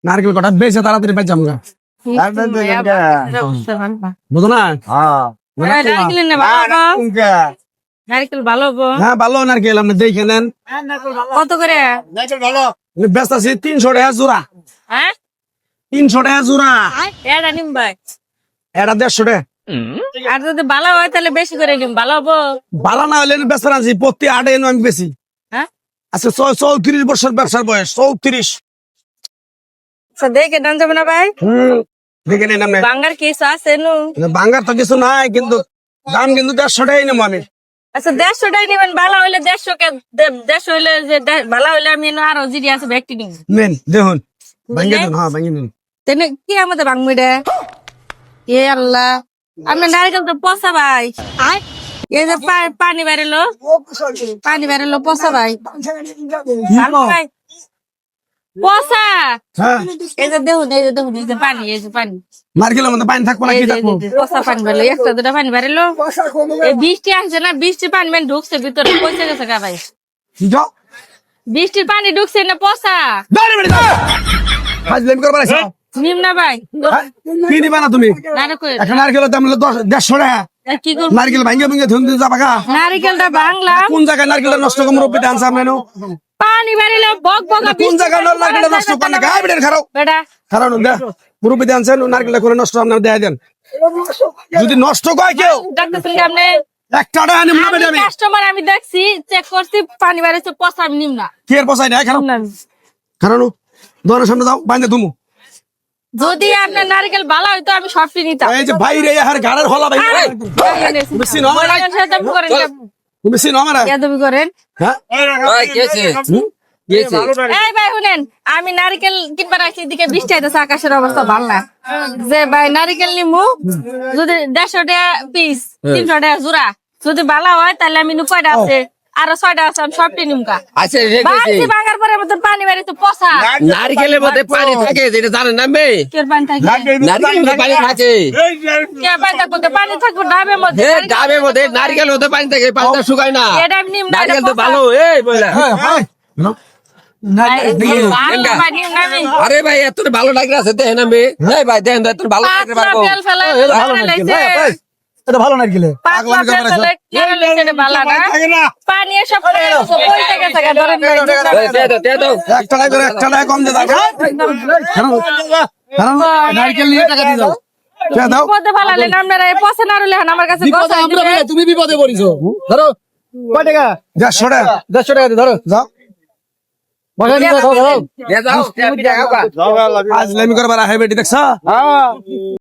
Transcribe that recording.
নারকেল কটা বেশি তাড়াতাড়ি পাই যাবো বুঝো না নারকেল ভালো হ্যাঁ ভালো নারকেল আপনি দেখে নেন কত করে? ব্যস্ত আছি 300 টাকা জোড়া। হ্যাঁ 300 টাকা জোড়া। এটা নিম ভাই, এটা 150 টাকা। আর যদি ভালো হয় তাহলে বেশি করে নিম, ভালো হবো। ভালো না হলে ব্যস্ত আছি প্রতি 8 এনে আমি বেশি। হ্যাঁ আচ্ছা 34 বছর ব্যবসার বয়স 34। দেখে ডান যাবে না ভাই? দেখে নেন আপনি বাঙ্গার কিছু আছে নু? বাঙ্গার তো কিছু নাই কিন্তু দাম কিন্তু 150 টাকাই নেবো আমি। আচ্ছা 150 টাকা নিবেন, ভালো হইলে 150 কে 150 হইলে যে ভালো হইলে আমি আরো জিডি আছে ব্যক্তি নিব। নেন দেখুন ভাঙ্গে দেন। হ্যাঁ ভাঙ্গে দেন। তেনে কি আমাদের বাংমিডে এ আল্লাহ, আমি নারকেল তো পচা ভাই। এই যে পানি বেরোলো পচা ভাই, ভাই পচা। হ্যাঁ এই যে দেখুন এই যে পানি, এই যে পানি, নারকেলের মধ্যে পানি থাকবো না কি থাকবো? পচা পানি বেরোলো, একটা দুটা পানি বেরোলো। এই বৃষ্টি আসছে না, বৃষ্টির পানি মানে ঢুকছে ভিতরে, পচে গেছে গা ভাই। কি যাও বৃষ্টির পানি ঢুকছে না পচা। ফাজলামি করবার আছো? নিম না ভাই, কি নিবা না তুমি? নারকেল এখন নারকেলের দাম হলো 150 টাকা। কি করবো? নারকেল ভাঙ্গে ভাঙ্গে ধুন্দে যাবা গা। নারকেলটা বাংলা কোন জায়গায় নারকেলটা নষ্ট করে রূপে ডান্স আমরা নো? পানি বেরোলো বক বকা। কোন জায়গায় নারকেলটা নষ্ট করে না গায় বিড়ের খারাপ বেটা কারণ রূপে ডান্স নারকেলটা করে নষ্ট আমরা দেয়া দেন। যদি নষ্ট কয় কেউ ডাক্তার আপনি একটা টাকা নিম না বেটা আমি। কাস্টমার আমি দেখছি, চেক করছি, পানি বেরোচ্ছে পচা, আমি নিম না। কি এর পয়সা নাই খারাপ কারণ দোকানের সামনে যাও বাইন্দে তুমি। যদি আপনার নারকেল ভালো হইতো আমি সবটি নিতাম। এই যে বাইরে আর গাড়ের হলা ভাই বেশি না আমার বেশি না আমার তুমি করেন। হ্যাঁ এই ভাই শুনেন, আমি নারকেল কিনবার আসছি, এদিকে বৃষ্টি আইতেছে, আকাশের অবস্থা ভালো না। যে ভাই নারকেল নিমু, যদি 150 টাকা পিস, 300 টাকা জোড়া, যদি ভালো হয় তাহলে আমি কয়টা আছে, আরো 6টা আছে, আমি সবটি নিমকা। আচ্ছা বাড়ছি ভাঙার পরে মতন পানি বেরিয়েছে পচা। নারকেলের মধ্যে পানি থাকে যেটা জানেন না মে? কের পানি থাকে? নারকেলের মধ্যে পানি থাকে। কে পানি থাকবো? পানি থাকবো ডাবের মধ্যে। ডাবের মধ্যে নারকেলের মধ্যে পানি থাকে, পানিটা শুকায় না। এটা আমি নিম না, এটা নারকেল তো পচা। ভালো এই বইলা। ভালো ভাই, নিম না আমি। আরে ভাই এত ভালো নারকেল আছে দেখেন আমি। এই ভাই দেখেন এত ভালো নারকেল পাতলা পারবো। তেল ফেলে লাইছে। এটা ভালো নারকেলে পাতলা তেল ফেলে লাইছে, ভালো না। পানি এসব করে পয়সা গেছে গা, ধরেন ভাই। দে দাও। এক টাকা করে এক টাকা কম দিয়ে দাও কারণ নারকেল নিয়ে টাকা দিয়ে দাও কে দাও বিপদে ফালালেন আপনারা, এই পচা নারকেল এখন আমার কাছে বিপদে পচা আমরা দিবে। বলে, তুমি বিপদে পড়িছো। ধরো কয় টাকা? 150 টাকা 150 টাকা দিয়ে ধরো। যাও পয়সা দিয়ে দাও, ধরো। দে দাও। আজ লেমি করবার আহে বেটি দেখছা